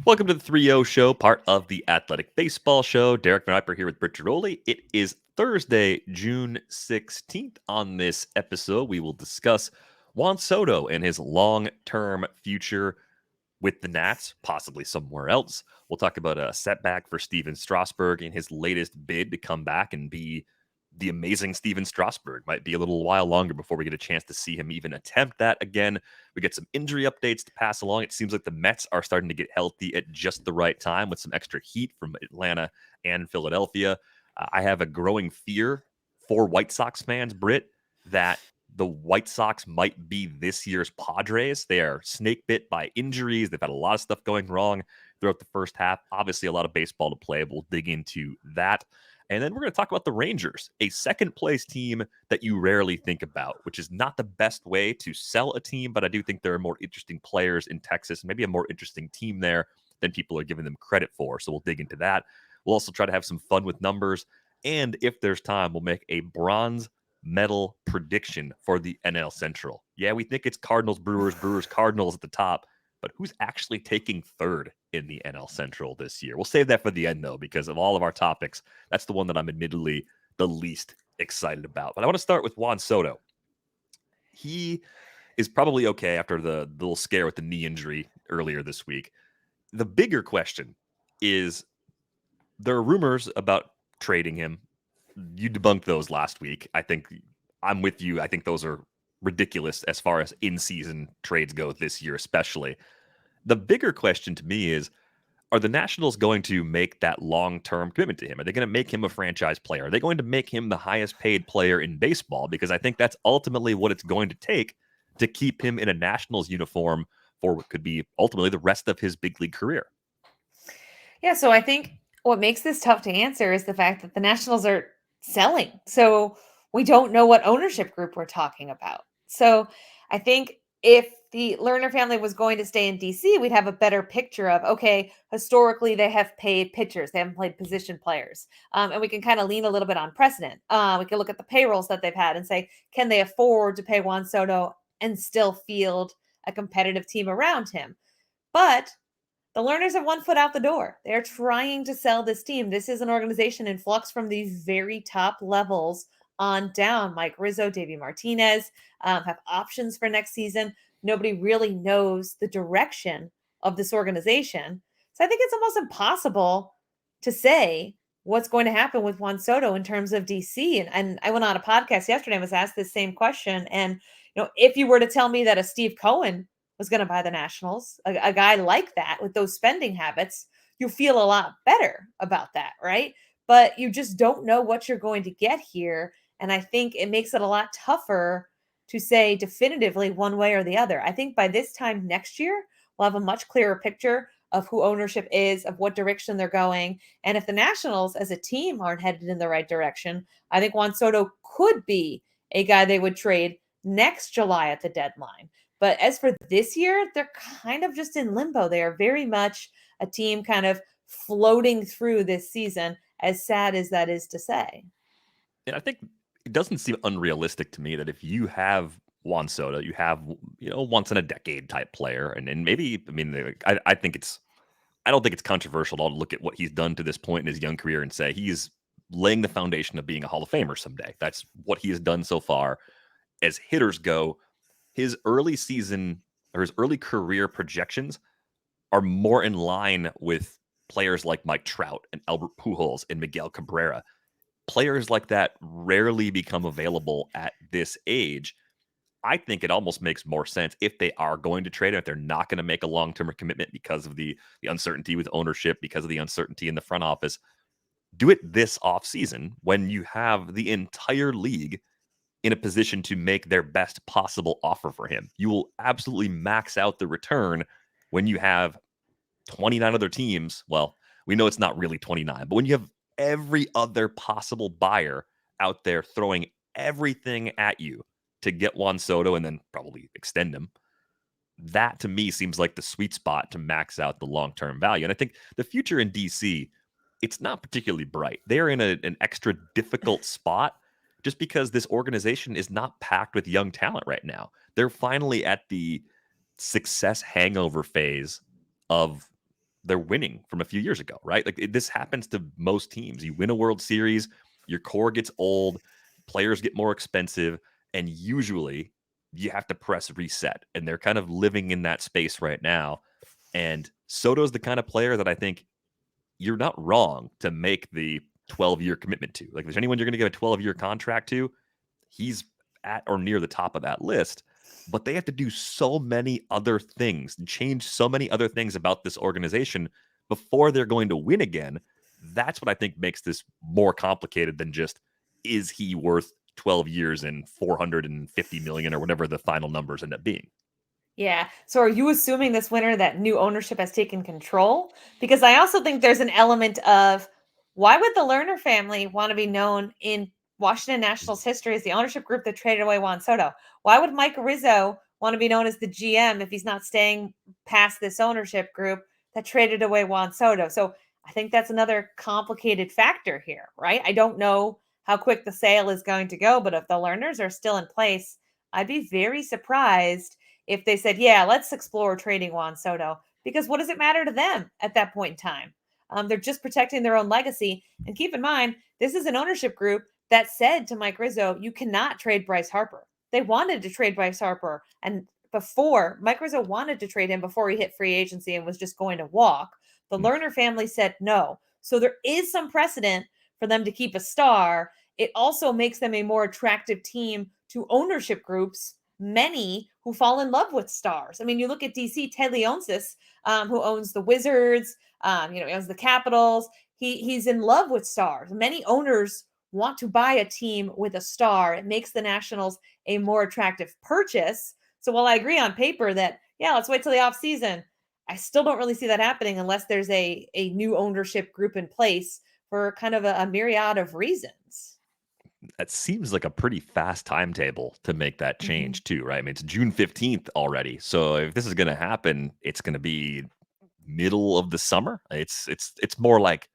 Welcome to the 3-0 show, part of the Athletic Baseball Show. Derek Van Riper here with Britt Giroli. It is Thursday, June 16th. On this episode, we will discuss Juan Soto and his long-term future with the Nats, possibly somewhere else. We'll talk about a setback for Steven Strasburg in his latest bid to come back and be the amazing Steven Strasburg. Might be a little while longer before we get a chance to see him even attempt that again. We get some injury updates to pass along. It seems like the Mets are starting to get healthy at just the right time with some extra heat from Atlanta and Philadelphia. I have a growing fear for White Sox fans, Britt, that the White Sox might be this year's Padres. They are snake bit by injuries. They've had a lot of stuff going wrong throughout the first half. Obviously, a lot of baseball to play. We'll dig into that. And then we're going to talk about the Rangers, a second place team that you rarely think about, which is not the best way to sell a team, but I do think there are more interesting players in Texas, maybe a more interesting team there than people are giving them credit for. So we'll dig into that. We'll also try to have some fun with numbers. And if there's time, we'll make a bronze medal prediction for the NL Central. Yeah, we think it's Cardinals, Brewers, Cardinals at the top, but who's actually taking third in the NL Central this year? We'll save that for the end, though, because of all of our topics, that's the one that I'm admittedly the least excited about. But I want to start with Juan Soto. He is probably okay after the little scare with the knee injury earlier this week. The bigger question is there are rumors about trading him. You debunked those last week. I think I'm with you. I think those are ridiculous as far as in-season trades go this year, especially. The bigger question to me is, are the Nationals going to make that long-term commitment to him? Are they going to make him a franchise player? Are they going to make him the highest paid player in baseball? Because I think that's ultimately what it's going to take to keep him in a Nationals uniform for what could be ultimately the rest of his big league career. Yeah, so I think what makes this tough to answer is the fact that the Nationals are selling. So we don't know what ownership group we're talking about. So I think if the Lerner family was going to stay in DC, we'd have a better picture of, okay, historically they have paid pitchers, they haven't played position players. And we can kind of lean a little bit on precedent. We can look at the payrolls that they've had and say, can they afford to pay Juan Soto and still field a competitive team around him? But the Lerners have one foot out the door. They're trying to sell this team. This is an organization in flux from the very top levels on down. Mike Rizzo, Davey Martinez have options for next season. Nobody really knows the direction of this organization. So I think it's almost impossible to say what's going to happen with Juan Soto in terms of DC. And I went on a podcast yesterday and was asked this same question. And, if you were to tell me that a Steve Cohen was going to buy the Nationals, a guy like that with those spending habits, you feel a lot better about that, right? But you just don't know what you're going to get here. And I think it makes it a lot tougher to say definitively one way or the other. I think by this time next year, we'll have a much clearer picture of who ownership is, of what direction they're going. And if the Nationals as a team aren't headed in the right direction, I think Juan Soto could be a guy they would trade next July at the deadline. But as for this year, they're kind of just in limbo. They are very much a team kind of floating through this season, as sad as that is to say. And I think it doesn't seem unrealistic to me that if you have Juan Soto, you have, once in a decade type player. And maybe, I think I don't think it's controversial at all to look at what he's done to this point in his young career and say he's laying the foundation of being a Hall of Famer someday. That's what he has done so far. As hitters go, his early season or his early career projections are more in line with players like Mike Trout and Albert Pujols and Miguel Cabrera. Players like that rarely become available at this age. I think it almost makes more sense if they are going to trade him, if they're not going to make a long-term commitment because of the uncertainty with ownership, because of the uncertainty in the front office. Do it this offseason when you have the entire league in a position to make their best possible offer for him. You will absolutely max out the return when you have 29 other teams. Well, we know it's not really 29, but when you have every other possible buyer out there throwing everything at you to get Juan Soto and then probably extend him, that to me seems like the sweet spot to max out the long-term value. And I think the future in DC, it's not particularly bright. They're in an extra difficult spot just because this organization is not packed with young talent right now. They're finally at the success hangover phase of they're winning from a few years ago, right? Like this happens to most teams. You win a World Series, your core gets old, players get more expensive, and usually you have to press reset. And they're kind of living in that space right now. And Soto's the kind of player that I think you're not wrong to make the 12-year commitment to. Like, if there's anyone you're going to give a 12-year contract to, he's at or near the top of that list. But they have to do so many other things, change so many other things about this organization before they're going to win again. That's what I think makes this more complicated than just, is he worth 12 years and 450 million or whatever the final numbers end up being? Yeah. So are you assuming this winter that new ownership has taken control? Because I also think there's an element of, why would the Lerner family want to be known in Washington Nationals history as the ownership group that traded away Juan Soto? Why would Mike Rizzo want to be known as the GM if he's not staying past this ownership group that traded away Juan Soto? So I think that's another complicated factor here, right? I don't know how quick the sale is going to go, but if the Lerners are still in place, I'd be very surprised if they said, yeah, let's explore trading Juan Soto, because what does it matter to them at that point in time? They're just protecting their own legacy. And keep in mind, this is an ownership group that said to Mike Rizzo, you cannot trade Bryce Harper. They wanted to trade Bryce Harper. And before, Mike Rizzo wanted to trade him before he hit free agency and was just going to walk. The Lerner family said no. So there is some precedent for them to keep a star. It also makes them a more attractive team to ownership groups, many who fall in love with stars. I mean, you look at DC, Ted Leonsis, who owns the Wizards, he owns the Capitals. He's in love with stars. Many owners want to buy a team with a star. It makes the Nationals a more attractive purchase. So while I agree on paper that, yeah, let's wait till the offseason, I still don't really see that happening unless there's a new ownership group in place for kind of a myriad of reasons. That seems like a pretty fast timetable to make that Mhm. change too, right? I mean, it's June 15th already. So if this is going to happen, it's going to be middle of the summer. It's more like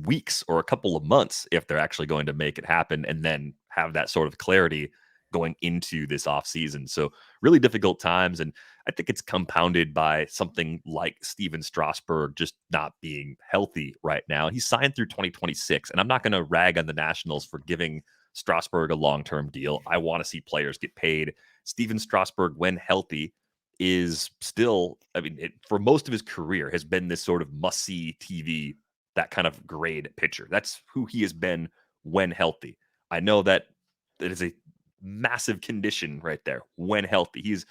weeks or a couple of months if they're actually going to make it happen and then have that sort of clarity going into this off season. So really difficult times, and I think it's compounded by something like Steven Strasburg just not being healthy right now. He's signed through 2026, and I'm not going to rag on the Nationals for giving Strasburg a long-term deal. I want to see players get paid. Steven Strasburg, when healthy, is still, I mean, for most of his career has been this sort of must-see TV, that kind of grade pitcher. That's who he has been when healthy. I know that it is a massive condition right there when healthy. He's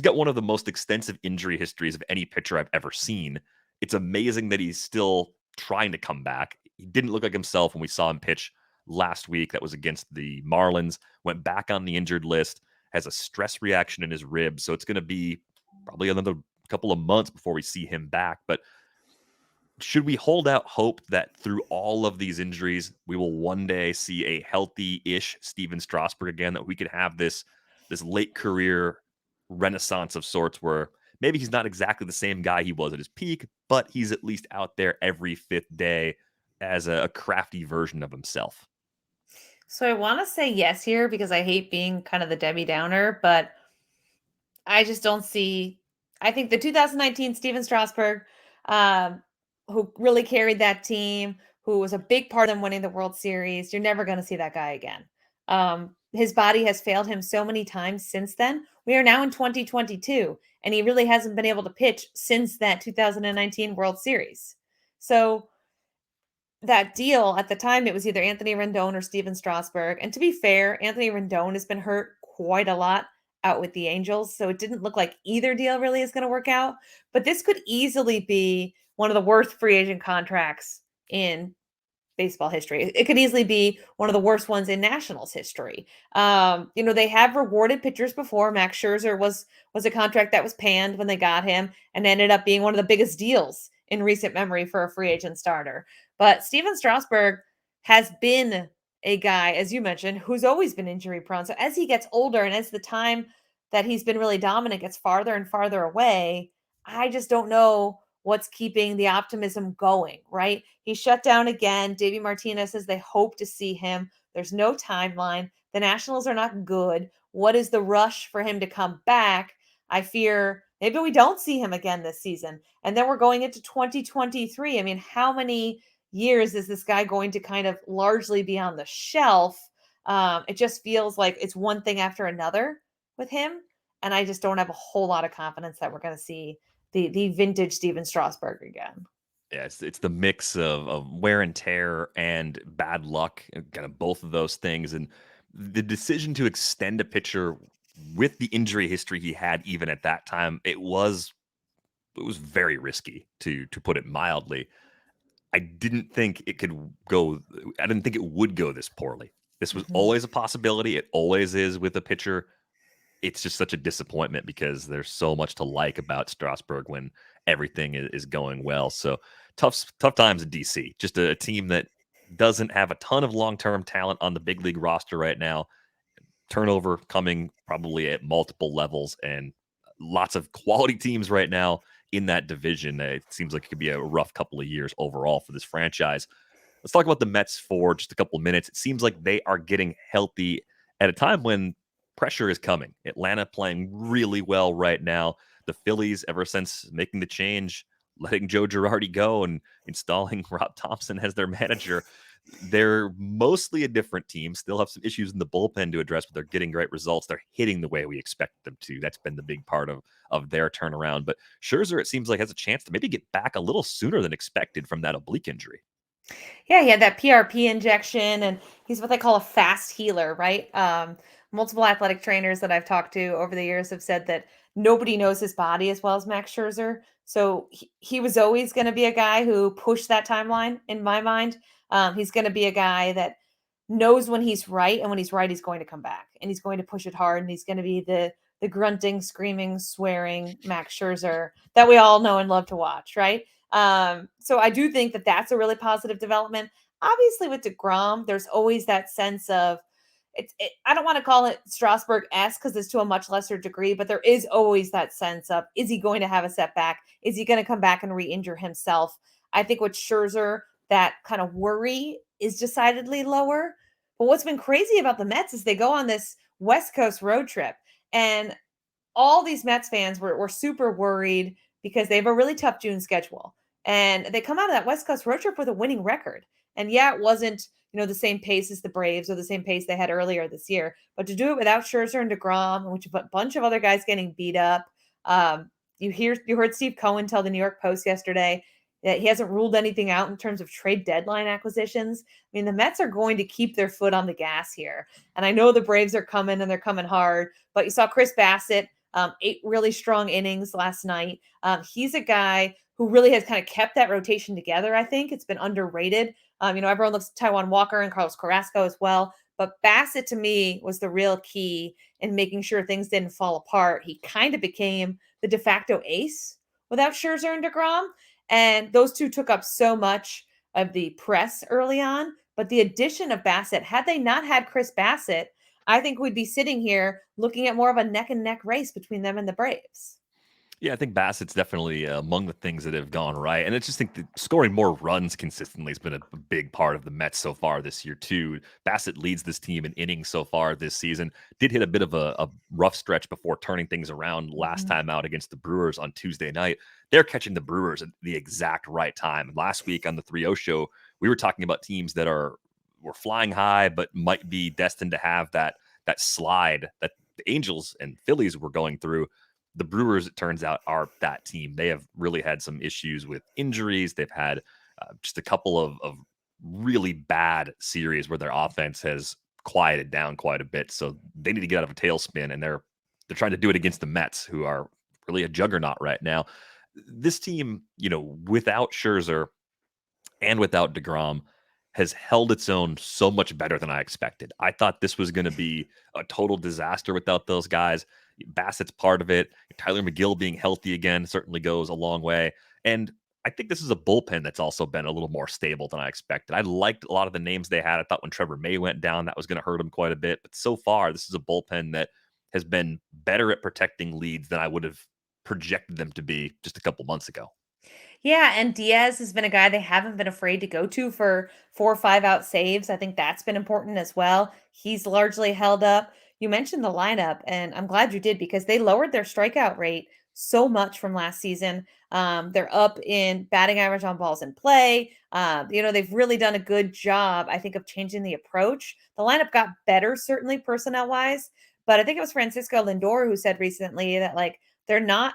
got one of the most extensive injury histories of any pitcher I've ever seen. It's amazing that he's still trying to come back. He didn't look like himself when we saw him pitch last week. That was against the Marlins. Went back on the injured list, has a stress reaction in his ribs. So it's going to be probably another couple of months before we see him back. But should we hold out hope that through all of these injuries, we will one day see a healthy-ish Steven Strasburg again, that we could have this late career renaissance of sorts where maybe he's not exactly the same guy he was at his peak, but he's at least out there every fifth day as a crafty version of himself? So I want to say yes here because I hate being kind of the Debbie Downer, but I just don't see. I think the 2019 Steven Strasburg, um, who really carried that team, who was a big part of them winning the World Series, you're never going to see that guy again. His body has failed him so many times since then. We are now in 2022, and he really hasn't been able to pitch since that 2019 World Series. So that deal at the time, it was either Anthony Rendon or Steven Strasburg. And to be fair, Anthony Rendon has been hurt quite a lot out with the Angels. So it didn't look like either deal really is going to work out. But this could easily be one of the worst free agent contracts in baseball history. It could easily be one of the worst ones in Nationals history. They have rewarded pitchers before. Max Scherzer was a contract that was panned when they got him and ended up being one of the biggest deals in recent memory for a free agent starter. But Steven Strasburg has been a guy, as you mentioned, who's always been injury prone. So as he gets older and as the time that he's been really dominant gets farther and farther away, I just don't know what's keeping the optimism going, right? He shut down again. Davey Martinez says they hope to see him. There's no timeline. The Nationals are not good. What is the rush for him to come back? I fear Maybe we don't see him again this season. And then we're going into 2023. I mean, how many years is this guy going to kind of largely be on the shelf? It just feels like it's one thing after another with him. And I just don't have a whole lot of confidence that we're going to see the vintage Steven Strasburg again. Yeah, it's the mix of wear and tear and bad luck, kind of both of those things. And the decision to extend a pitcher with the injury history he had, even at that time, it was very risky to put it mildly. I didn't think it could go. I didn't think it would go this poorly. This was Mhm. always a possibility. It always is with a pitcher. It's just such a disappointment because there's so much to like about Strasburg when everything is going well. So tough times in DC. Just a team that doesn't have a ton of long-term talent on the big league roster right now. Turnover coming probably at multiple levels and lots of quality teams right now in that division. It seems like it could be a rough couple of years overall for this franchise. Let's talk about the Mets for just a couple of minutes. It seems like they are getting healthy at a time when pressure is coming. Atlanta playing really well right now. The Phillies, ever since making the change, letting Joe Girardi go and installing Rob Thompson as their manager, they're mostly a different team. Still have some issues in the bullpen to address, but they're getting great results. They're hitting the way we expect them to. That's been the big part of their turnaround. But Scherzer, it seems like, has a chance to maybe get back a little sooner than expected from that oblique injury. Yeah, he had that PRP injection, and he's what they call a fast healer, right? Multiple athletic trainers that I've talked to over the years have said that nobody knows his body as well as Max Scherzer. So he was always going to be a guy who pushed that timeline in my mind. He's going to be a guy that knows when he's right, and when he's right, he's going to come back and he's going to push it hard, and he's going to be the grunting, screaming, swearing Max Scherzer that we all know and love to watch, right? So I do think that that's a really positive development. Obviously, with DeGrom, there's always that sense of I don't want to call it Strasburg S because it's to a much lesser degree, but there is always that sense of, is he going to have a setback? Is he going to come back and re-injure himself? I think with Scherzer, that kind of worry is decidedly lower. But what's been crazy about the Mets is they go on this West Coast road trip, and all these Mets fans were super worried because they have a really tough June schedule. And they come out of that West Coast road trip with a winning record. And yeah, it wasn't, the same pace as the Braves or the same pace they had earlier this year. But to do it without Scherzer and DeGrom, which a bunch of other guys getting beat up. You heard Steve Cohen tell the New York Post yesterday that he hasn't ruled anything out in terms of trade deadline acquisitions. I mean, the Mets are going to keep their foot on the gas here. And I know the Braves are coming and they're coming hard, but you saw Chris Bassett 8 really strong innings last night. He's a guy who really has kind of kept that rotation together. I think it's been underrated. Everyone looks at Taiwan Walker and Carlos Carrasco as well, but Bassett to me was the real key in making sure things didn't fall apart. He kind of became the de facto ace without Scherzer and DeGrom, and those two took up so much of the press early on. But the addition of Bassett, had they not had Chris Bassett, I think we'd be sitting here looking at more of a neck and neck race between them and the Braves. Yeah, I think Bassett's definitely among the things that have gone right. And I just think that scoring more runs consistently has been a big part of the Mets so far this year, too. Bassett leads this team in innings so far this season. Did hit a bit of a rough stretch before turning things around last Mhm. time out against the Brewers on Tuesday night. They're catching the Brewers at the exact right time. Last week on the 3-0 show, we were talking about teams that were flying high, but might be destined to have that slide that the Angels and Phillies were going through. The Brewers, it turns out, are that team. They have really had some issues with injuries. They've had just a couple of really bad series where their offense has quieted down quite a bit. So they need to get out of a tailspin, and they're trying to do it against the Mets, who are really a juggernaut right now. This team, without Scherzer and without DeGrom, has held its own so much better than I expected. I thought this was going to be a total disaster without those guys. Bassett's part of it. Tyler McGill being healthy again certainly goes a long way. And I think this is a bullpen that's also been a little more stable than I expected. I liked a lot of the names they had. I thought when Trevor May went down, that was going to hurt him quite a bit. But so far, this is a bullpen that has been better at protecting leads than I would have projected them to be just a couple months ago. Yeah, and Diaz has been a guy they haven't been afraid to go to for 4 or 5 out saves. I think that's been important as well. He's largely held up. You mentioned the lineup, and I'm glad you did because they lowered their strikeout rate so much from last season. They're up in batting average on balls in play. They've really done a good job, I think, of changing the approach. The lineup got better, certainly personnel wise, but I think it was Francisco Lindor who said recently that like they're not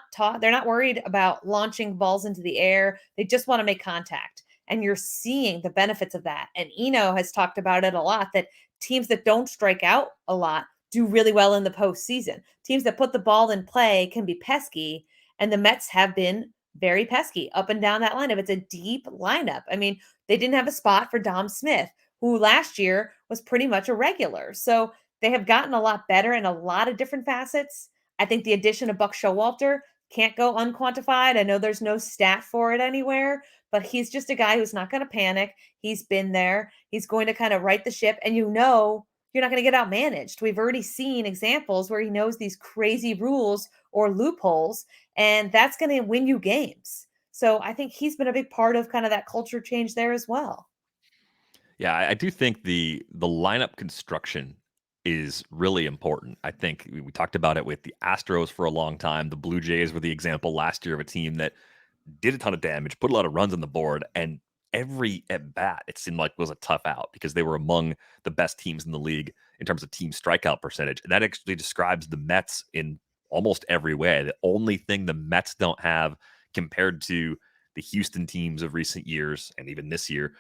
worried about launching balls into the air. They just want to make contact. And you're seeing the benefits of that. And Eno has talked about it a lot that teams that don't strike out a lot do really well in the postseason. Teams that put the ball in play can be pesky, and the Mets have been very pesky up and down that lineup. It's a deep lineup. I mean, they didn't have a spot for Dom Smith, who last year was pretty much a regular. So they have gotten a lot better in a lot of different facets. I think the addition of Buck Showalter can't go unquantified. I know there's no stat for it anywhere, but he's just a guy who's not going to panic. He's been there. He's going to kind of right the ship, and you're not going to get outmanaged. We've already seen examples where he knows these crazy rules or loopholes, and that's going to win you games. So I think he's been a big part of kind of that culture change there as well. Yeah, I do think the lineup construction is really important. I think we talked about it with the Astros for a long time. The Blue Jays were the example last year of a team that did a ton of damage, put a lot of runs on the board, and every at bat it seemed like was a tough out because they were among the best teams in the league in terms of team strikeout percentage. And that actually describes the Mets in almost every way. The only thing the Mets don't have compared to the Houston teams of recent years and even this year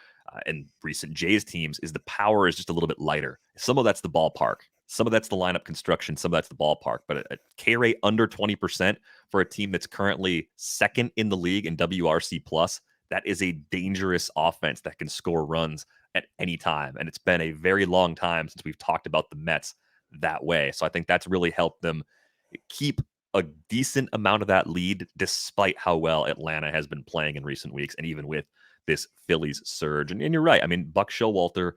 and recent Jays teams is the power is just a little bit lighter. Some of that's the ballpark. Some of that's the lineup construction. Some of that's the ballpark. But a K rate under 20% for a team that's currently second in the league in WRC plus, that is a dangerous offense that can score runs at any time. And it's been a very long time since we've talked about the Mets that way. So I think that's really helped them keep a decent amount of that lead despite how well Atlanta has been playing in recent weeks and even with this Phillies surge. And you're right. I mean, Buck Showalter,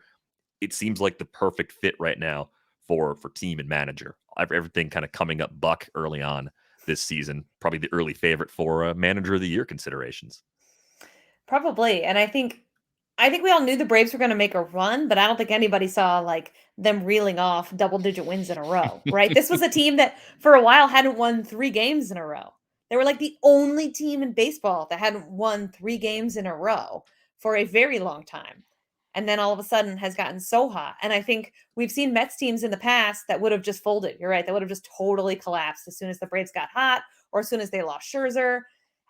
it seems like the perfect fit right now for team and manager. Everything kind of coming up Buck early on this season. Probably the early favorite for manager of the year considerations. Probably. And I think we all knew the Braves were going to make a run, but I don't think anybody saw like them reeling off double-digit wins in a row, right? This was a team that for a while hadn't won 3 games in a row. They were like the only team in baseball that hadn't won 3 games in a row for a very long time. And then all of a sudden has gotten so hot. And I think we've seen Mets teams in the past that would have just folded. You're right. That would have just totally collapsed as soon as the Braves got hot or as soon as they lost Scherzer.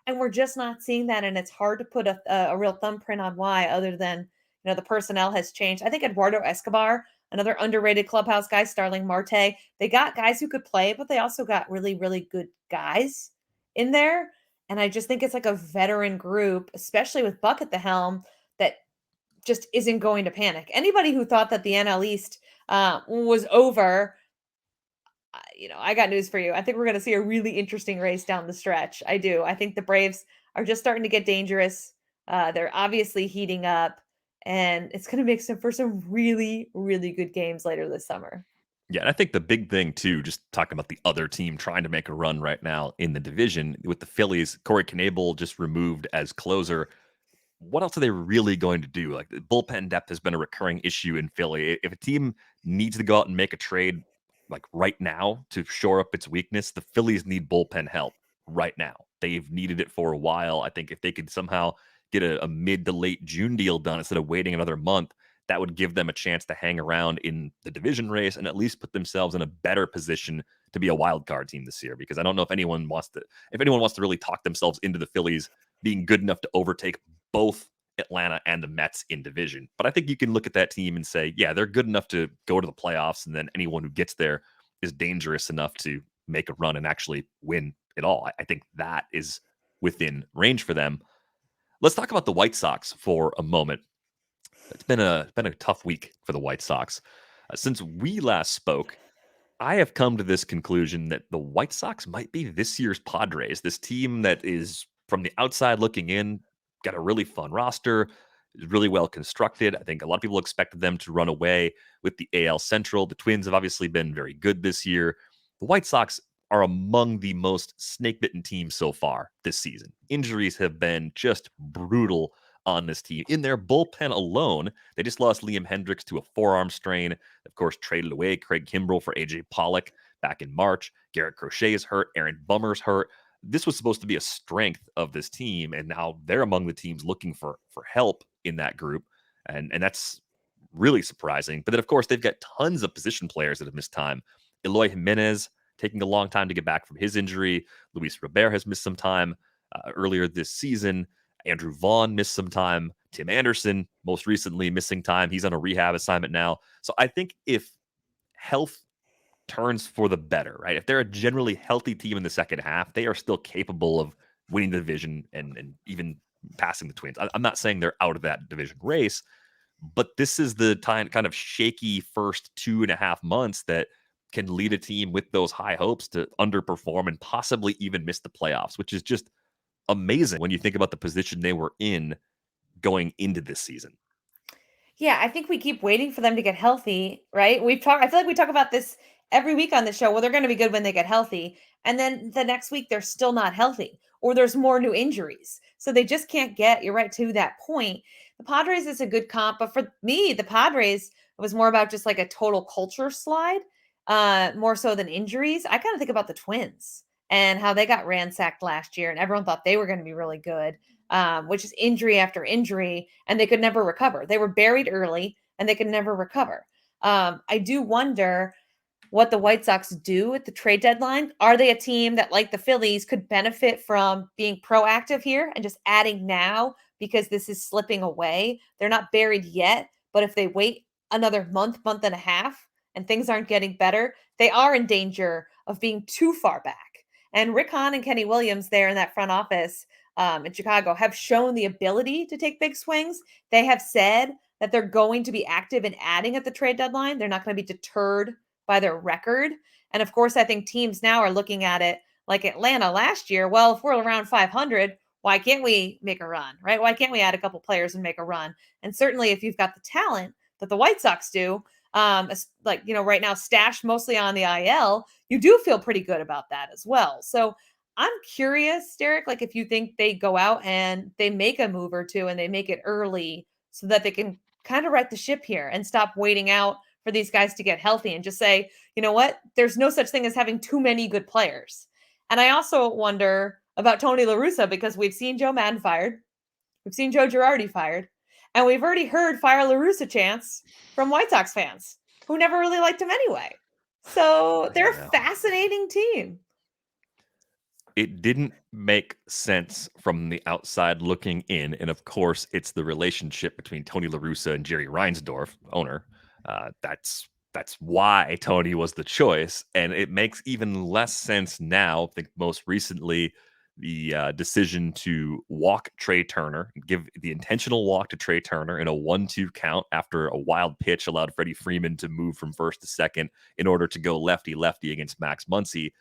And we're just not seeing that. And it's hard to put a real thumbprint on why, other than, the personnel has changed. I think Eduardo Escobar, another underrated clubhouse guy, Starling Marte, they got guys who could play, but they also got really, really good guys in there. And I just think it's like a veteran group, especially with Buck at the helm, that just isn't going to panic. Anybody who thought that the NL East was over, I got news for you. I think we're going to see a really interesting race down the stretch. I do. I think the Braves are just starting to get dangerous. They're obviously heating up, and it's going to make for some really, really good games later this summer. Yeah, and I think the big thing too, just talking about the other team trying to make a run right now in the division with the Phillies, Corey Knebel just removed as closer. What else are they really going to do? Like the bullpen depth has been a recurring issue in Philly. If a team needs to go out and make a trade like right now to shore up its weakness, the Phillies need bullpen help right now. They've needed it for a while. I think if they could somehow get a mid to late June deal done instead of waiting another month, that would give them a chance to hang around in the division race and at least put themselves in a better position to be a wild card team this year. Because I don't know if anyone wants to really talk themselves into the Phillies being good enough to overtake both Atlanta and the Mets in division. But I think you can look at that team and say, yeah, they're good enough to go to the playoffs. And then anyone who gets there is dangerous enough to make a run and actually win it all. I think that is within range for them. Let's talk about the White Sox for a moment. It's been a tough week for the White Sox. Since we last spoke, I have come to this conclusion that the White Sox might be this year's Padres, this team that is from the outside looking in, got a really fun roster, is really well constructed. I think a lot of people expected them to run away with the AL Central. The Twins have obviously been very good this year. The White Sox are among the most snake-bitten teams so far this season. Injuries have been just brutal on this team. In their bullpen alone, they just lost Liam Hendricks to a forearm strain. Of course, traded away Craig Kimbrell for AJ Pollock back in March. Garrett Crochet is hurt. Aaron Bummer's hurt. This was supposed to be a strength of this team, and now they're among the teams looking for help in that group, and that's really surprising. But then, of course, they've got tons of position players that have missed time. Eloy Jimenez taking a long time to get back from his injury. Luis Robert has missed some time earlier this season. Andrew Vaughn missed some time. Tim Anderson, most recently, missing time. He's on a rehab assignment now. So I think if health turns for the better, right? If they're a generally healthy team in the second half, they are still capable of winning the division and even passing the Twins. I'm not saying they're out of that division race, but this is the kind of shaky first 2.5 months that can lead a team with those high hopes to underperform and possibly even miss the playoffs, which is just amazing when you think about the position they were in going into this season. Yeah, I think we keep waiting for them to get healthy, right? I feel like we talk about this every week on the show. Well, they're going to be good when they get healthy. And then the next week they're still not healthy or there's more new injuries. So they just can't get, you're right, to that point. The Padres is a good comp, but for me, the Padres was more about just like a total culture slide, more so than injuries. I kind of think about the Twins and how they got ransacked last year and everyone thought they were going to be really good, which is injury after injury, and they could never recover. They were buried early and they could never recover. I do wonder what the White Sox do at the trade deadline. Are they a team that, like the Phillies, could benefit from being proactive here and just adding now because this is slipping away? They're not buried yet, but if they wait another month, month and a half, and things aren't getting better, they are in danger of being too far back. And Rick Hahn and Kenny Williams there in that front office in Chicago have shown the ability to take big swings. They have said that they're going to be active in adding at the trade deadline. They're not going to be deterred by their record. And of course, I think teams now are looking at it like Atlanta last year. Well, if we're around 500, why can't we make a run, right? Why can't we add a couple players and make a run? And certainly if you've got the talent that the White Sox do, right now stashed mostly on the IL, you do feel pretty good about that as well. So I'm curious, Derek, like if you think they go out and they make a move or two and they make it early so that they can kind of right the ship here and stop waiting out for these guys to get healthy and just say, you know what, there's no such thing as having too many good players. And I also wonder about Tony La Russa because we've seen Joe Madden fired. We've seen Joe Girardi fired. And we've already heard fire La Russa chants from White Sox fans who never really liked him anyway. So they're a fascinating team. It didn't make sense from the outside looking in. And of course, it's the relationship between Tony La Russa and Jerry Reinsdorf, owner. That's why Tony was the choice. And it makes even less sense now. I think most recently, the decision to walk Trey Turner, give the intentional walk to Trey Turner in a 1-2 count after a wild pitch allowed Freddie Freeman to move from first to second in order to go lefty-lefty against Max Muncy,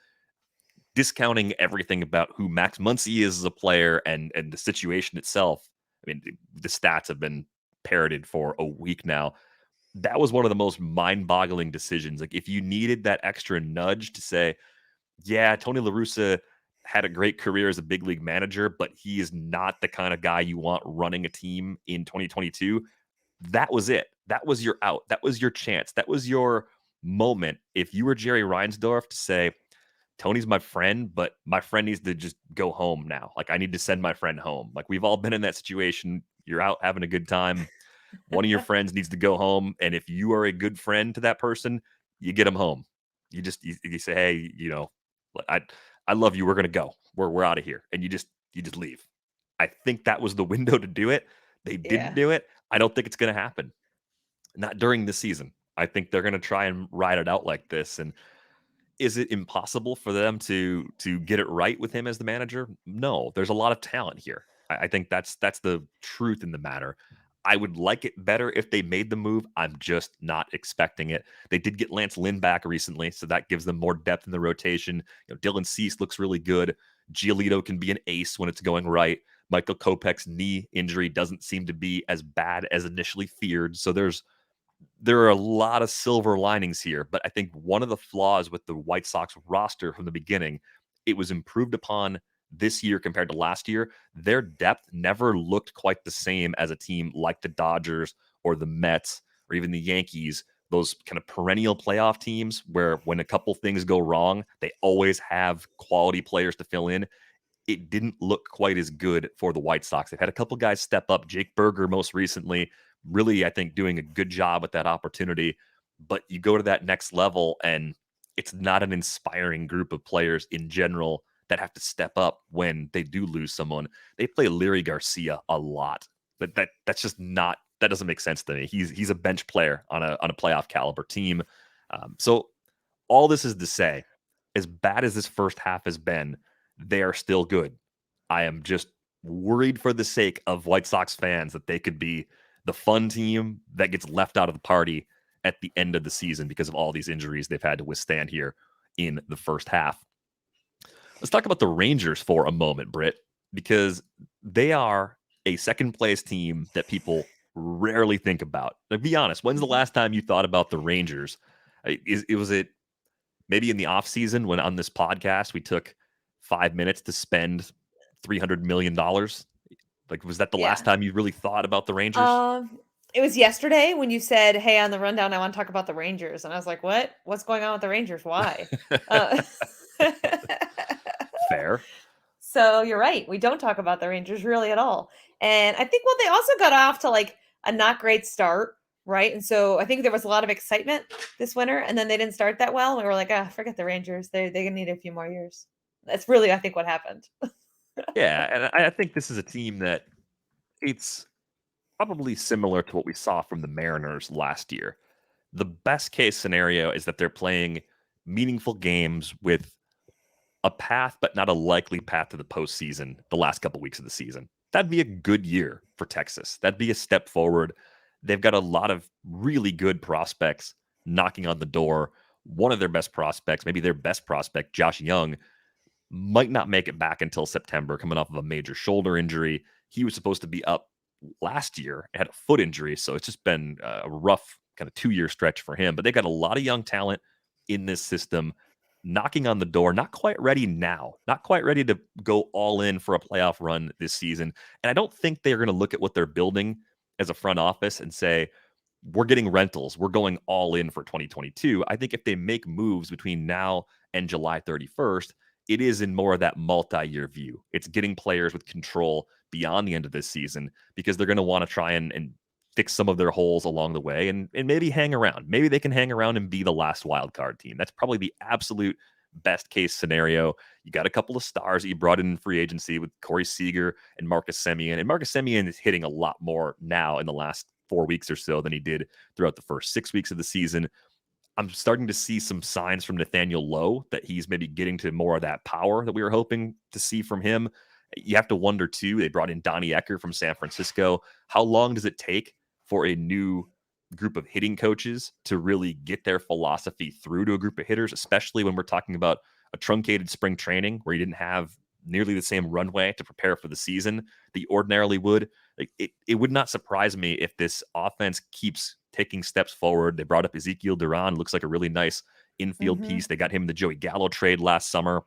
discounting everything about who Max Muncy is as a player and the situation itself. I mean, the stats have been parroted for a week now. That was one of the most mind-boggling decisions. Like, if you needed that extra nudge to say, yeah, Tony La Russa had a great career as a big league manager, but he is not the kind of guy you want running a team in 2022. That was it. That was your out. That was your chance. That was your moment. If you were Jerry Reinsdorf to say, Tony's my friend, but my friend needs to just go home now. Like, I need to send my friend home. Like, we've all been in that situation. You're out having a good time. One of your friends needs to go home. And if you are a good friend to that person, you get them home. You say, hey, I love you. We're going to go. We're out of here. And you just leave. I think that was the window to do it. They didn't do it. I don't think it's going to happen. Not during the season. I think they're going to try and ride it out like this. And is it impossible for them to get it right with him as the manager? No, there's a lot of talent here. I think that's the truth in the matter. I would like it better if they made the move. I'm just not expecting it. They did get Lance Lynn back recently, so that gives them more depth in the rotation. Dylan Cease looks really good. Giolito can be an ace when it's going right. Michael Kopech's knee injury doesn't seem to be as bad as initially feared. So there are a lot of silver linings here, but I think one of the flaws with the White Sox roster from the beginning, it was improved upon this year compared to last year. Their depth never looked quite the same as a team like the Dodgers or the Mets or even the Yankees, those kind of perennial playoff teams where when a couple things go wrong, they always have quality players to fill in. it didn't look quite as good for the White Sox. They've had a couple guys step up. Jake Berger most recently, really, I think, doing a good job with that opportunity. But you go to that next level, and it's not an inspiring group of players in general that have to step up when they do lose someone. They play Leary Garcia a lot, but that's just not, that doesn't make sense to me. He's a bench player on a playoff caliber team. So all this is to say, as bad as this first half has been, they are still good. I am just worried for the sake of White Sox fans that they could be the fun team that gets left out of the party at the end of the season because of all these injuries they've had to withstand here in the first half. Let's talk about the Rangers for a moment, Britt, because they are a second place team that people rarely think about. Now, be honest, when's the last time you thought about the Rangers? Was it maybe in the off season when on this podcast we took 5 minutes to spend $300 million? Like, was that the last time you really thought about the Rangers? It was yesterday when you said, "Hey, on the rundown, I want to talk about the Rangers," and I was like, "What? What's going on with the Rangers? Why?" Uh, Fair. so you're right. We don't talk about the Rangers really at all. And I think, well, they also got off to like a not great start, right? And so I think there was a lot of excitement this winter, and then they didn't start that well. And we were like, ah, forget the Rangers. They're gonna need a few more years. That's really, I think, what happened. Yeah, and I think this is a team that it's probably similar to what we saw from the Mariners last year. The best case scenario is that they're playing meaningful games with a path, but not a likely path to the postseason the last couple weeks of the season. That'd be a good year for Texas. That'd be a step forward. They've got a lot of really good prospects knocking on the door. One of their best prospects, maybe their best prospect, Josh Young, might not make it back until September, coming off of a major shoulder injury. He was supposed to be up last year, had a foot injury, so it's just been a rough kind of 2-year stretch for him. But they've got a lot of young talent in this system knocking on the door, not quite ready now, not quite ready to go all in for a playoff run this season. And I don't think they're going to look at what they're building as a front office and say, we're getting rentals, we're going all in for 2022. I think if they make moves between now and July 31st, it is in more of that multi-year view. It's getting players with control beyond the end of this season because they're going to want to try and fix some of their holes along the way and maybe hang around. Maybe they can hang around and be the last wild card team. That's probably the absolute best case scenario. You got a couple of stars that you brought in free agency with Corey Seager and Marcus Semien. And Marcus Semien is hitting a lot more now in the last 4 weeks or so than he did throughout the first 6 weeks of the season. I'm starting to see some signs from Nathaniel Lowe that he's maybe getting to more of that power that we were hoping to see from him. You have to wonder, too, they brought in Donnie Ecker from San Francisco. How long does it take for a new group of hitting coaches to really get their philosophy through to a group of hitters, especially when we're talking about a truncated spring training where you didn't have nearly the same runway to prepare for the season that you ordinarily would? Like, it would not surprise me if this offense keeps taking steps forward. They brought up Ezekiel Duran, looks like a really nice infield piece. They got him in the Joey Gallo trade last summer.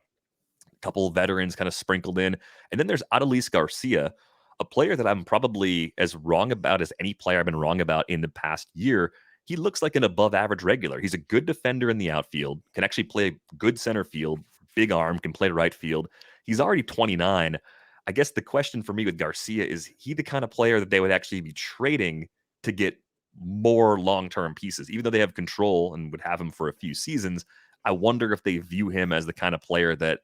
A couple of veterans kind of sprinkled in. And then there's Adolis Garcia, a player that I'm probably as wrong about as any player I've been wrong about in the past year. He looks like an above average regular. He's a good defender in the outfield, can actually play good center field, big arm, can play right field. He's already 29. I guess the question for me with Garcia is he the kind of player that they would actually be trading to get more long-term pieces, even though they have control and would have him for a few seasons? I wonder if they view him as the kind of player that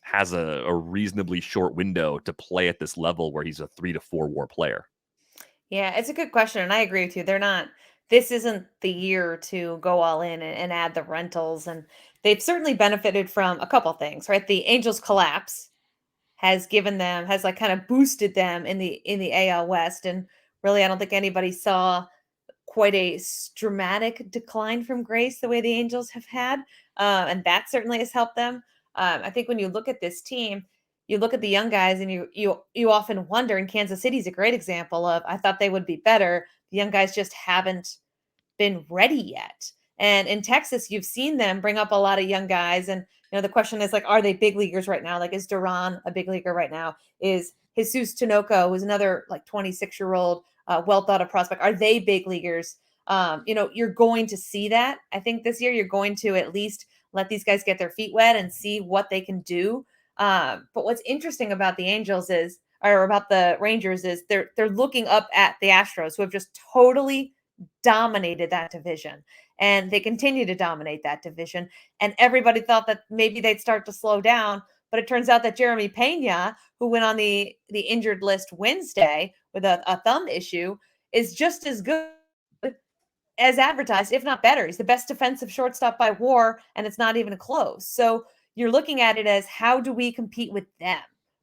has a reasonably short window to play at this level where he's a 3 to 4 WAR player. Yeah, it's a good question. And I agree with you. This isn't the year to go all in and add the rentals. And they've certainly benefited from a couple things, right? The Angels collapse has like kind of boosted them in the AL West. And really, I don't think anybody saw quite a dramatic decline from grace the way the Angels have had. And that certainly has helped them. I think when you look at this team, you look at the young guys and you often wonder, and Kansas City's a great example of, I thought they would be better. The young guys just haven't been ready yet. And in Texas, you've seen them bring up a lot of young guys. And, the question is like, are they big leaguers right now? Like, is Duran a big leaguer right now? Is Jesus Tinoco, who's another like 26-year-old, well thought of prospect, are they big leaguers? You're going to see that. I think this year you're going to at least let these guys get their feet wet and see what they can do. But what's interesting about the Angels is, or about the Rangers, is they're looking up at the Astros, who have just totally dominated that division, and they continue to dominate that division. And everybody thought that maybe they'd start to slow down, but it turns out that Jeremy Pena, who went on the injured list Wednesday with a thumb issue, is just as good as advertised, if not better. He's the best defensive shortstop by WAR, and it's not even close. So you're looking at it as, how do we compete with them?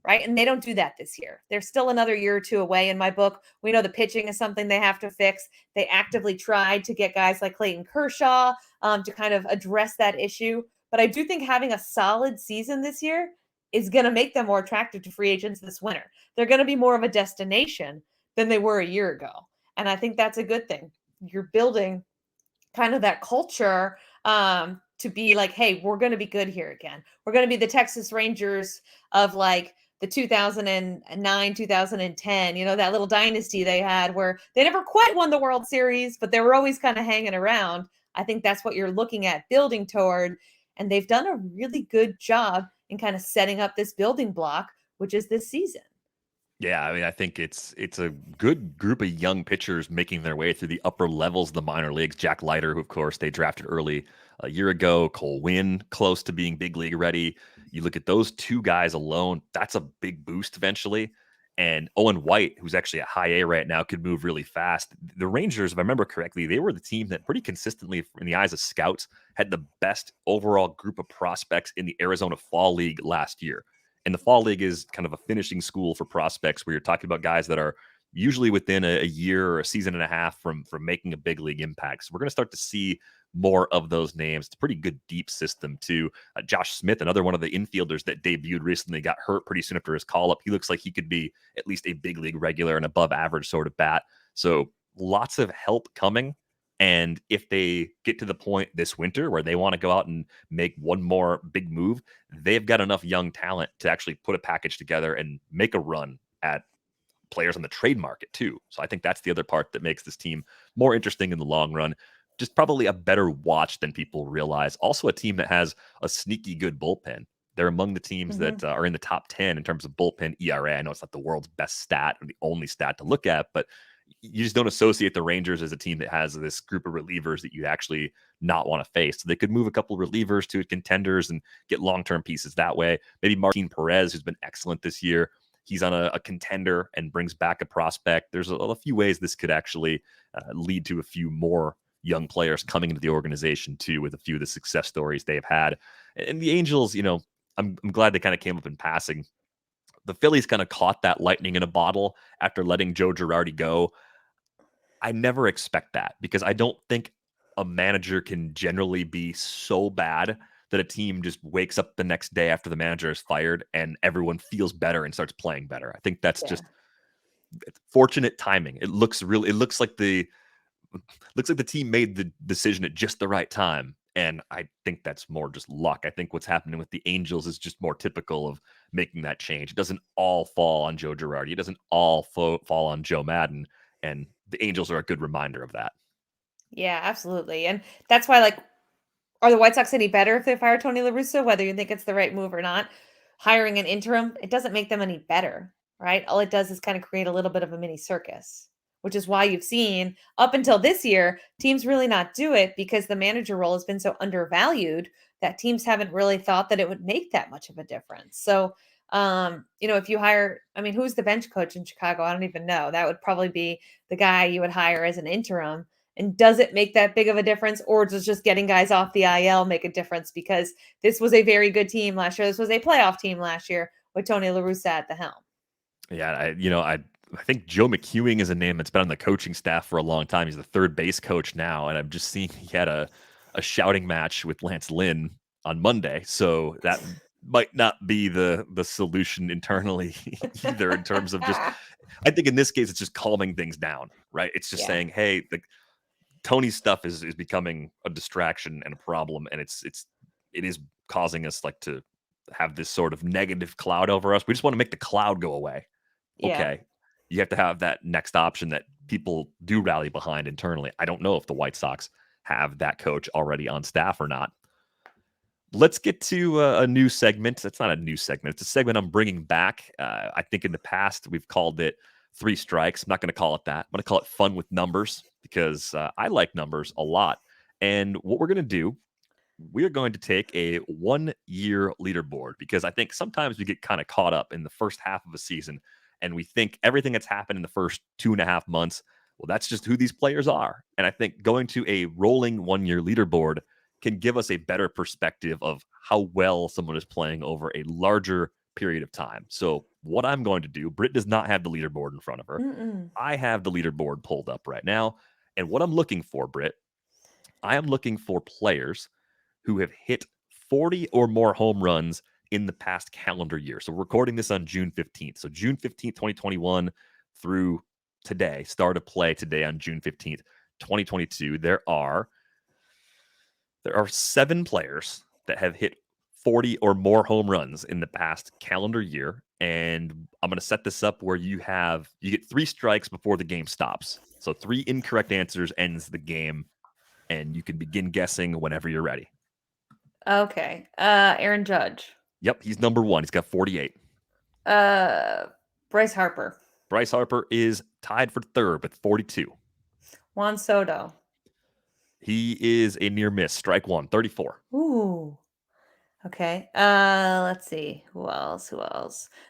Right. And they don't do that this year. They're still another year or two away in my book. We know the pitching is something they have to fix. They actively tried to get guys like Clayton Kershaw to kind of address that issue. But I do think having a solid season this year is going to make them more attractive to free agents this winter. They're going to be more of a destination than they were a year ago. And I think that's a good thing. You're building kind of that culture to be like, hey, we're going to be good here again. We're going to be the Texas Rangers of like the 2009, 2010, that little dynasty they had where they never quite won the World Series, but they were always kind of hanging around. I think that's what you're looking at building toward. And they've done a really good job in kind of setting up this building block, which is this season. Yeah, I mean, I think it's a good group of young pitchers making their way through the upper levels of the minor leagues. Jack Leiter, who of course they drafted early a year ago, Cole Winn, close to being big league ready. You look at those two guys alone, that's a big boost eventually. And Owen White, who's actually at high A right now, could move really fast. The Rangers, if I remember correctly, they were the team that pretty consistently, in the eyes of scouts, had the best overall group of prospects in the Arizona Fall League last year. And the Fall League is kind of a finishing school for prospects where you're talking about guys that are usually within a year or a season and a half from making a big league impact. So we're going to start to see more of those names. It's a pretty good deep system too. Josh Smith, another one of the infielders that debuted recently, got hurt pretty soon after his call up. He looks like he could be at least a big league regular and above average sort of bat. So lots of help coming. And if they get to the point this winter where they want to go out and make one more big move, they've got enough young talent to actually put a package together and make a run at players on the trade market too. So I think that's the other part that makes this team more interesting in the long run. Just probably a better watch than people realize. Also a team that has a sneaky good bullpen. They're among the teams that are in the top 10 in terms of bullpen ERA. I know it's not the world's best stat or the only stat to look at, but you just don't associate the Rangers as a team that has this group of relievers that you actually not want to face. So they could move a couple of relievers to contenders and get long-term pieces that way. Maybe Martin Perez, who's been excellent this year, he's on a contender and brings back a prospect. There's a few ways this could actually lead to a few more young players coming into the organization too, with a few of the success stories they've had. And the Angels, I'm glad they kind of came up in passing. The Phillies kind of caught that lightning in a bottle after letting Joe Girardi go. I never expect that because I don't think a manager can generally be so bad that a team just wakes up the next day after the manager is fired and everyone feels better and starts playing better. I think that's just fortunate timing. It looks like the team made the decision at just the right time. And I think that's more just luck. I think what's happening with the Angels is just more typical of making that change. It doesn't all fall on Joe Girardi. It doesn't all fall on Joe Madden. And the Angels are a good reminder of that. Yeah, absolutely. And that's why, like, are the White Sox any better if they fire Tony La Russa, whether you think it's the right move or not? Hiring an interim, it doesn't make them any better, right? All it does is kind of create a little bit of a mini circus, which is why you've seen up until this year, teams really not do it because the manager role has been so undervalued that teams haven't really thought that it would make that much of a difference. So, if you hire, who's the bench coach in Chicago? I don't even know. That would probably be the guy you would hire as an interim. And does it make that big of a difference, or does just getting guys off the IL make a difference? Because this was a very good team last year. This was a playoff team last year with Tony La Russa at the helm. Yeah, I think Joe McEwing is a name that's been on the coaching staff for a long time. He's the third base coach now, and I'm just seeing he had a shouting match with Lance Lynn on Monday, so that might not be the solution internally either. In terms of just, I think in this case it's just calming things down, right? It's just saying, hey, Tony's stuff is becoming a distraction and a problem, and it is causing us like to have this sort of negative cloud over us. We just want to make the cloud go away. Okay. You have to have that next option that people do rally behind internally. I don't know if the White Sox have that coach already on staff or not. Let's get to a new segment. It's not a new segment. It's a segment I'm bringing back. I think in the past we've called it Three Strikes. I'm not going to call it that. I'm going to call it Fun with Numbers because I like numbers a lot. And what we're going to do, we're going to take a 1-year leaderboard because I think sometimes we get kind of caught up in the first half of a season and we think everything that's happened in the first 2.5 months, well, that's just who these players are. And I think going to a rolling 1-year leaderboard can give us a better perspective of how well someone is playing over a larger period of time. So, what I'm going to do, Britt does not have the leaderboard in front of her. Mm-mm. I have the leaderboard pulled up right now. And what I'm looking for, Britt, I am looking for players who have hit 40 or more home runs in the past calendar year. So, we're recording this on June 15th. So, June 15th, 2021 through today, start of play today on June 15th, 2022. There are 7 players that have hit 40 or more home runs in the past calendar year. And I'm going to set this up where you get 3 strikes before the game stops. So 3 incorrect answers ends the game, and you can begin guessing whenever you're ready. Okay. Aaron Judge. Yep, he's number 1. He's got 48. Bryce Harper. Bryce Harper is tied for third with 42. Juan Soto. He is a near miss. Strike 1, 34. Ooh. Okay. Let's see. Who else?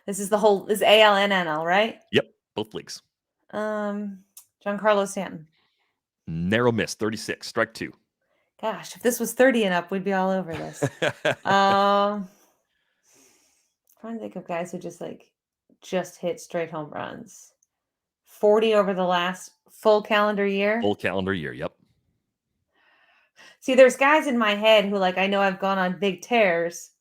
This is AL and NL, right? Yep, both leagues. Giancarlo Stanton. Narrow miss, 36. Strike 2. Gosh, if this was 30 and up, we'd be all over this. Trying to think of guys who just hit straight home runs. 40 over the last full calendar year. Full calendar year, yep. See, there's guys in my head who I know I've gone on big tears.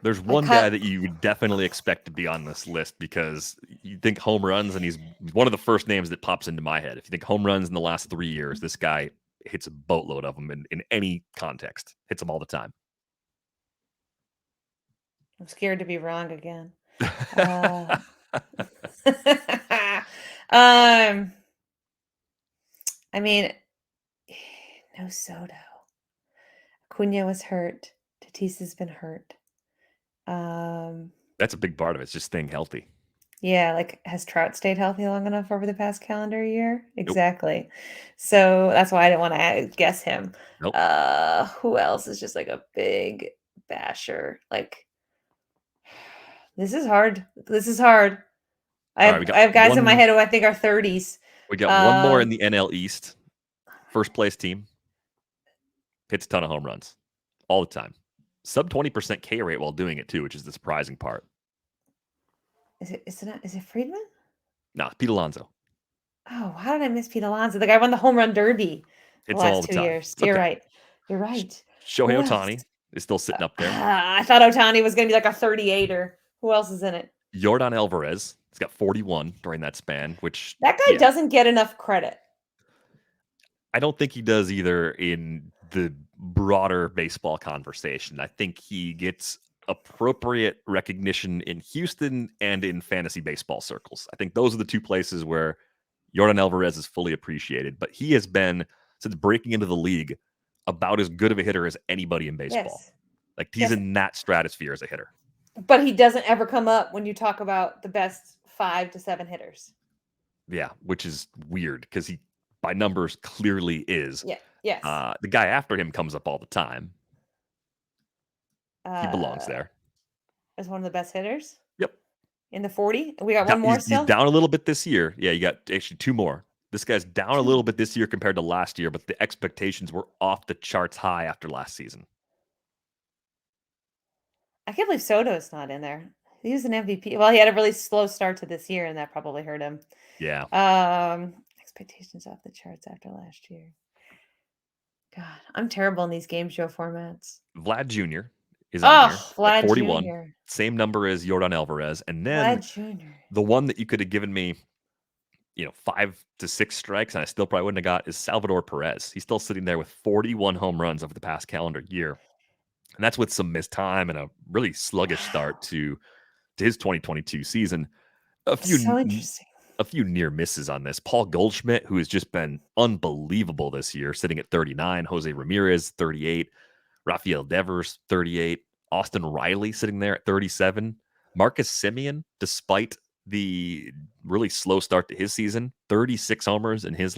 There's one guy that you would definitely expect to be on this list because you think home runs, and he's one of the first names that pops into my head. If you think home runs in the last 3 years, this guy hits a boatload of them in any context. Hits them all the time. I'm scared to be wrong again. I mean, no Soto. Acuna was hurt. Tatis has been hurt. That's a big part of it. It's just staying healthy. Yeah, has Trout stayed healthy long enough over the past calendar year? Exactly. Nope. So that's why I didn't want to guess him. Nope. Who else is just a big basher? This is hard. I have guys in my head who I think are 30s. We got one more in the NL East. First place team. Hits a ton of home runs all the time. Sub 20% K rate while doing it too, which is the surprising part. Is it Friedman? No, Pete Alonso. Oh, how did I miss Pete Alonso? The guy won the home run derby the last 2 years. You're right. Shohei Ohtani is still sitting up there. I thought Ohtani was going to be a 38er. Who else is in it? Yordan Alvarez. He's got 41 during that span, which that guy doesn't get enough credit. I don't think he does either in the broader baseball conversation. I think he gets appropriate recognition in Houston and in fantasy baseball circles. I think those are the 2 places where Yordan Alvarez is fully appreciated, but he has been, since breaking into the league, about as good of a hitter as anybody in baseball. Yes. He's in that stratosphere as a hitter. But he doesn't ever come up when you talk about the best 5 to 7 hitters. Yeah, which is weird because he, by numbers, clearly is. Yeah. Yes. The guy after him comes up all the time. He belongs there. As one of the best hitters? Yep. In the 40? We got one more still? He's down a little bit this year. Yeah, you got actually 2 more. This guy's down a little bit this year compared to last year, but the expectations were off the charts high after last season. I can't believe Soto's not in there. He was an MVP. Well, he had a really slow start to this year, and that probably hurt him. Yeah. Expectations off the charts after last year. God, I'm terrible in these game show formats. Vlad Jr. is on here. Vlad 41. Jr. Same number as Yordan Alvarez. And then Vlad Jr. The one that you could have given me, 5 to 6 strikes, and I still probably wouldn't have got, is Salvador Perez. He's still sitting there with 41 home runs over the past calendar year. And that's with some missed time and a really sluggish start to his 2022 season. So interesting. A few near misses on this. Paul Goldschmidt, who has just been unbelievable this year, sitting at 39. Jose Ramirez, 38. Rafael Devers, 38. Austin Riley sitting there at 37. Marcus Semien, despite the really slow start to his season, 36 homers in his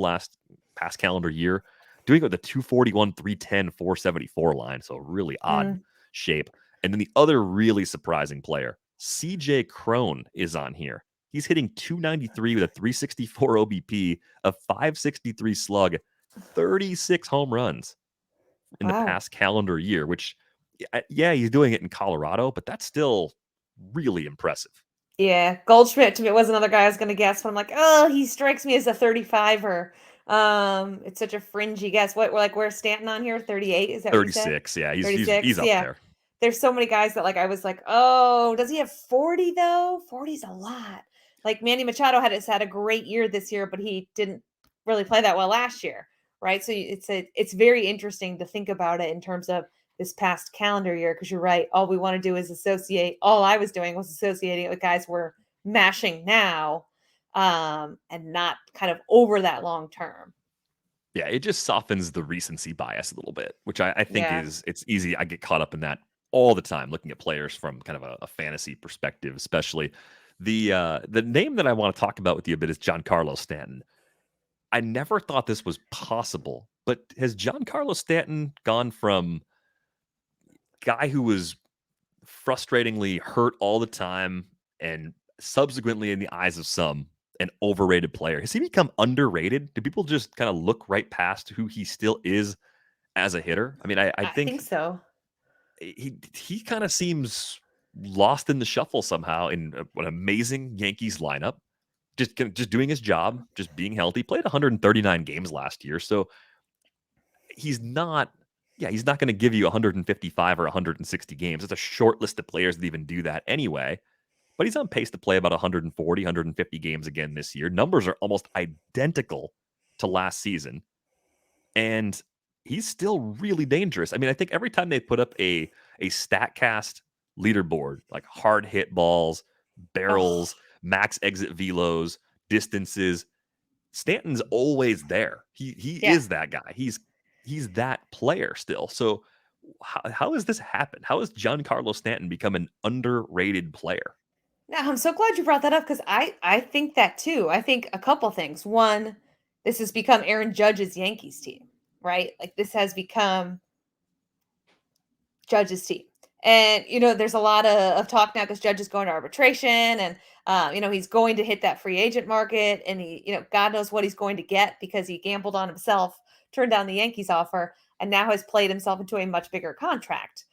past calendar year, doing it with a 241, 310, 474 line. So really odd shape. And then the other really surprising player, CJ Crone, is on here. He's hitting 293 with a 364 OBP, a 563 slug, 36 home runs in the Wow. past calendar year, which, yeah, he's doing it in Colorado, but that's still really impressive. Yeah, Goldschmidt to me was another guy I was going to guess, but I'm like, oh, he strikes me as a 35er. It's such a fringy guess. Where's Stanton on here? 38? Is that what you said? 36. Yeah, he's 36. up Yeah. there. There's so many guys that I was like, oh, does he have 40 though? 40's a lot. Like Manny Machado had a great year this year, but he didn't really play that well last year, right? So it's very interesting to think about it in terms of this past calendar year, because you're right. All we want to do is all I was doing was associating it with guys we're mashing now, and not kind of over that long term. Yeah, it just softens the recency bias a little bit, which I think it's easy. I get caught up in that all the time, looking at players from kind of a fantasy perspective, especially. The name that I want to talk about with you a bit is Giancarlo Stanton. I never thought this was possible, but has Giancarlo Stanton gone from guy who was frustratingly hurt all the time and subsequently, in the eyes of some, an overrated player? Has he become underrated? Do people just kind of look right past who he still is as a hitter? I mean, I I think think so. he kind of seems lost in the shuffle somehow in an amazing Yankees lineup. Just doing his job, just being healthy. Played 139 games last year, so he's not. Yeah, he's not going to give you 155 or 160 games. It's a short list of players that even do that anyway. But he's on pace to play about 140, 150 games again this year. Numbers are almost identical to last season. And he's still really dangerous. I mean, I think every time they put up a StatCast leaderboard, like hard hit balls, barrels, max exit velos, distances, Stanton's always there. He Yeah. is that guy. He's that player still. So how has this happened? How has Giancarlo Stanton become an underrated player? Now, I'm so glad you brought that up, because I think that too. I think a couple things. One, this has become Aaron Judge's Yankees team, right? Like this has become Judge's team. And there's a lot of talk now because Judge is going to arbitration, and he's going to hit that free agent market, and he, God knows what he's going to get because he gambled on himself, turned down the Yankees offer, and now has played himself into a much bigger contract.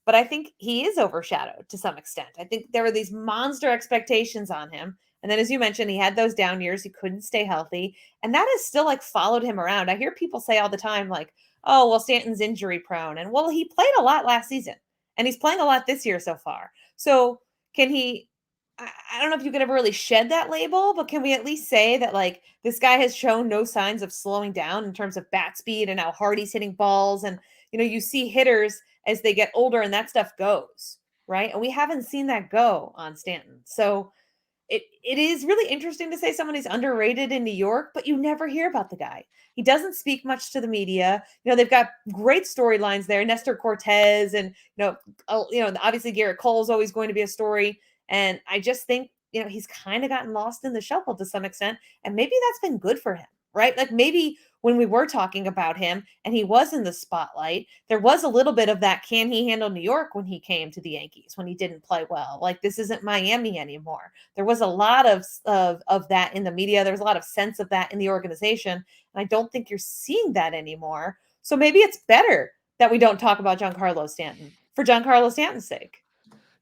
But I think he is overshadowed to some extent. I think there were these monster expectations on him. And then, as you mentioned, he had those down years. He couldn't stay healthy. And that has still followed him around. I hear people say all the time, like, oh, well, Stanton's injury prone. And well, he played a lot last season and he's playing a lot this year so far. So can he, I don't know if you could ever really shed that label, but can we at least say that this guy has shown no signs of slowing down in terms of bat speed and how hard he's hitting balls? And, you see hitters as they get older and that stuff goes, right? And we haven't seen that go on Stanton. So it is really interesting to say someone is underrated in New York, but you never hear about the guy. He doesn't speak much to the media. They've got great storylines there. Nestor Cortez and, obviously Garrett Cole is always going to be a story. And I just think, he's kind of gotten lost in the shuffle to some extent. And maybe that's been good for him, right? Like maybe when we were talking about him and he was in the spotlight, there was a little bit of that. Can he handle New York when he came to the Yankees, when he didn't play well? Like this isn't Miami anymore. There was a lot of that in the media. There was a lot of sense of that in the organization. And I don't think you're seeing that anymore. So maybe it's better that we don't talk about Giancarlo Stanton for Giancarlo Stanton's sake.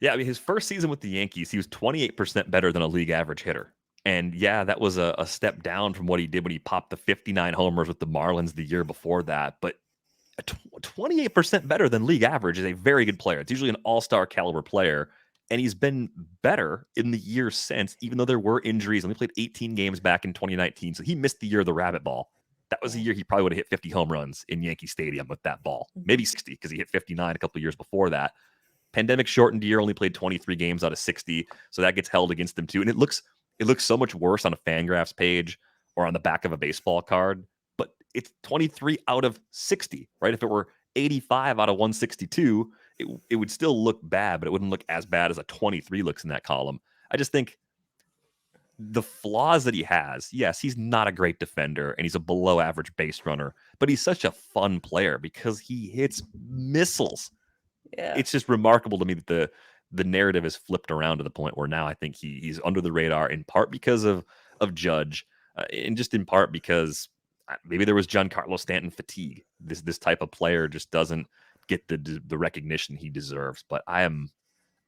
Yeah, I mean, his first season with the Yankees, he was 28% better than a league average hitter. And yeah, that was a step down from what he did when he popped the 59 homers with the Marlins the year before that. But 28% better than league average is a very good player. It's usually an all-star caliber player. And he's been better in the years since, even though there were injuries. And he played 18 games back in 2019. So he missed the year of the rabbit ball. That was a year he probably would have hit 50 home runs in Yankee Stadium with that ball. Maybe 60, because he hit 59 a couple of years before that. Pandemic shortened year, only played 23 games out of 60. So that gets held against him too. And it looks so much worse on a Fangraphs page or on the back of a baseball card, but it's 23 out of 60, right? If it were 85 out of 162, it would still look bad, but it wouldn't look as bad as a 23 looks in that column. I just think the flaws that he has, yes, he's not a great defender and he's a below average base runner, but he's such a fun player because he hits missiles. Yeah. It's just remarkable to me that the narrative is flipped around to the point where now I think he's under the radar in part because of Judge, and just in part because maybe there was Giancarlo Stanton fatigue. This type of player just doesn't get the recognition he deserves. But I'm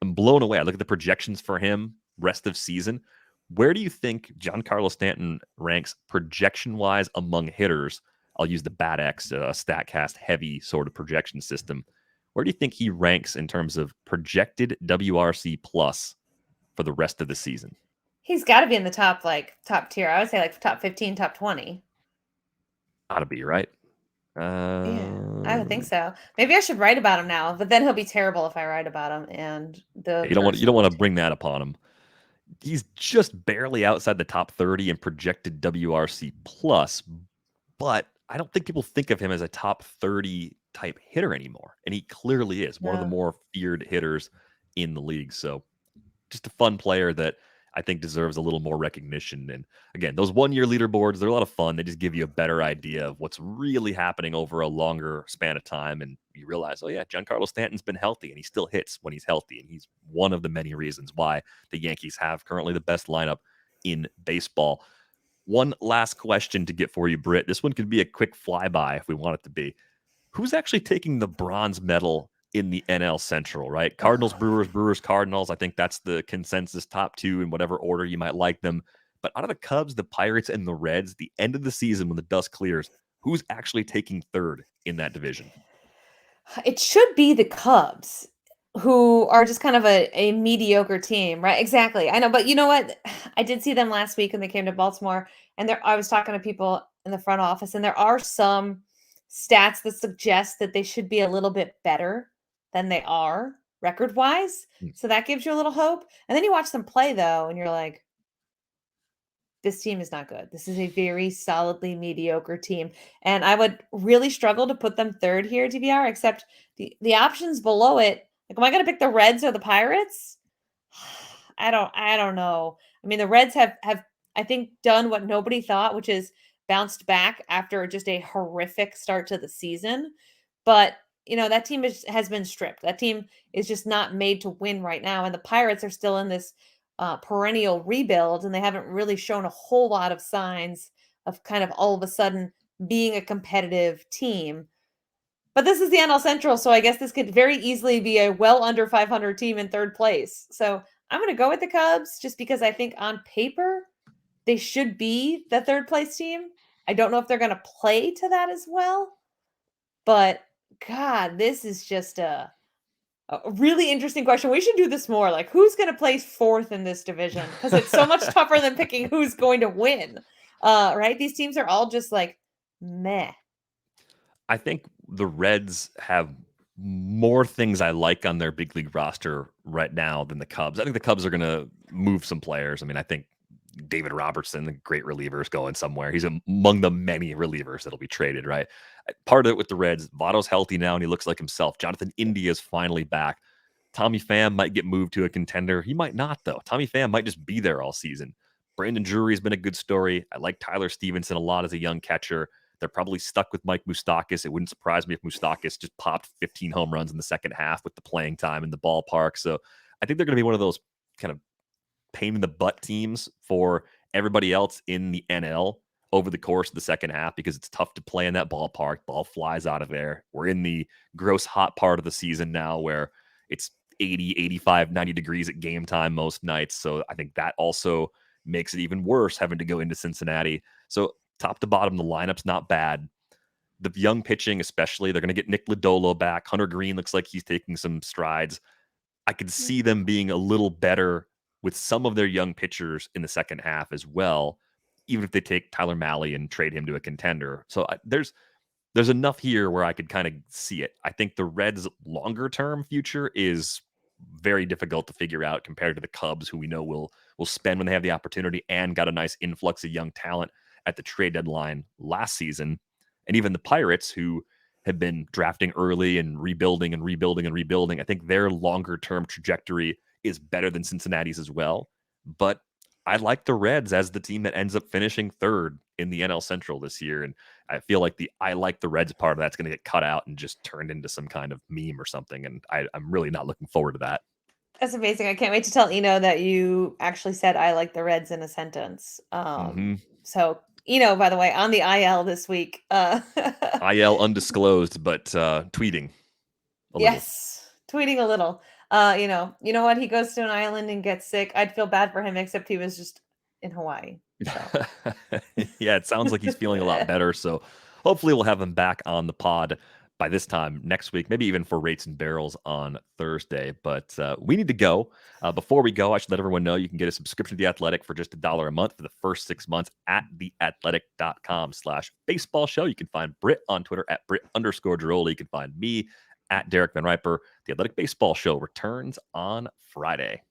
blown away. I look at the projections for him rest of season. Where do you think Giancarlo Stanton ranks projection wise among hitters? I'll use the BATX StatCast heavy sort of projection system. Where do you think he ranks in terms of projected WRC plus for the rest of the season? He's got to be in the top tier. I would say like top 15, top 20. Ought to be, right? Yeah, I would think so. Maybe I should write about him now, but then he'll be terrible if I write about him. And you don't want to bring that upon him. He's just barely outside the top 30 in projected WRC plus, but I don't think people think of him as a top 30 type hitter anymore. And he clearly is one of the more feared hitters in the league. So just a fun player that I think deserves a little more recognition. And again, those 1 year leaderboards, they're a lot of fun. They just give you a better idea of what's really happening over a longer span of time. And you realize, oh yeah, Giancarlo Stanton's been healthy and he still hits when he's healthy. And he's one of the many reasons why the Yankees have currently the best lineup in baseball. One last question to get for you, Britt. This one could be a quick flyby if we want it to be. Who's actually taking the bronze medal in the NL Central, right? Cardinals, Brewers, Brewers, Cardinals. I think that's the consensus top two in whatever order you might like them. But out of the Cubs, the Pirates, and the Reds, the end of the season when the dust clears, who's actually taking third in that division? It should be the Cubs, who are just kind of a mediocre team, right? Exactly. I know, but you know what? I did see them last week when they came to Baltimore, and I was talking to people in the front office, and there are some stats that suggest that they should be a little bit better than they are record-wise. So that gives you a little hope. And then you watch them play, though, and you're like, this team is not good. This is a very solidly mediocre team. And I would really struggle to put them third here, DVR, except the options below it. Like, am I going to pick the Reds or the Pirates? I don't know. I mean, the Reds have I think done what nobody thought, which is bounced back after just a horrific start to the season. But, you know, that team has been stripped. That team is just not made to win right now. And the Pirates are still in this perennial rebuild, and they haven't really shown a whole lot of signs of kind of all of a sudden being a competitive team. But this is the NL Central, so I guess this could very easily be a well under 500 team in third place. So I'm going to go with the Cubs just because I think on paper they should be the third place team. I don't know if they're going to play to that as well, but God, this is just a really interesting question. We should do this more. Like, who's going to place fourth in this division? Because it's so much tougher than picking who's going to win. Right? These teams are all just like meh. I think the Reds have more things I like on their big league roster right now than the Cubs. I think the Cubs are going to move some players. I mean, I think David Robertson, the great reliever, is going somewhere. He's among the many relievers that'll be traded, right? Part of it with the Reds, Votto's healthy now and he looks like himself. Jonathan India is finally back. Tommy Pham might get moved to a contender. He might not, though. Tommy Pham might just be there all season. Brandon Drury has been a good story. I like Tyler Stevenson a lot as a young catcher. They're probably stuck with Mike Moustakas. It wouldn't surprise me if Moustakas just popped 15 home runs in the second half with the playing time in the ballpark. So I think they're going to be one of those kind of pain in the butt teams for everybody else in the NL over the course of the second half because it's tough to play in that ballpark. Ball flies out of there. We're in the gross hot part of the season now where it's 80, 85, 90 degrees at game time most nights. So I think that also makes it even worse having to go into Cincinnati. So top to bottom, the lineup's not bad. The young pitching, especially, they're going to get Nick Lodolo back. Hunter Green looks like he's taking some strides. I could see them being a little better with some of their young pitchers in the second half as well, even if they take Tyler Mahle and trade him to a contender. So there's enough here where I could kind of see it. I think the Reds' longer-term future is very difficult to figure out compared to the Cubs, who we know will spend when they have the opportunity and got a nice influx of young talent at the trade deadline last season. And even the Pirates, who have been drafting early and rebuilding and rebuilding and rebuilding. I think their longer term trajectory is better than Cincinnati's as well. But I like the Reds as the team that ends up finishing third in the NL Central this year. And I feel like the I like the Reds part of that's going to get cut out and just turned into some kind of meme or something. And I'm really not looking forward to that. That's amazing. I can't wait to tell Eno that you actually said I like the Reds in a sentence. So Eno, by the way, on the IL this week. IL undisclosed, but tweeting a little. Yes, tweeting a little. You know what? He goes to an island and gets sick. I'd feel bad for him, except he was just in Hawaii. So. Yeah, it sounds like he's feeling a lot better. So hopefully we'll have him back on the pod by this time next week, maybe even for Rates and Barrels on Thursday. But we need to go. Before we go, I should let everyone know you can get a subscription to The Athletic for just $1 a month for the first 6 months at theathletic.com/baseball show. You can find Britt on Twitter at Britt_Giroli. You can find me at Derek Van Riper. The Athletic Baseball Show returns on Friday.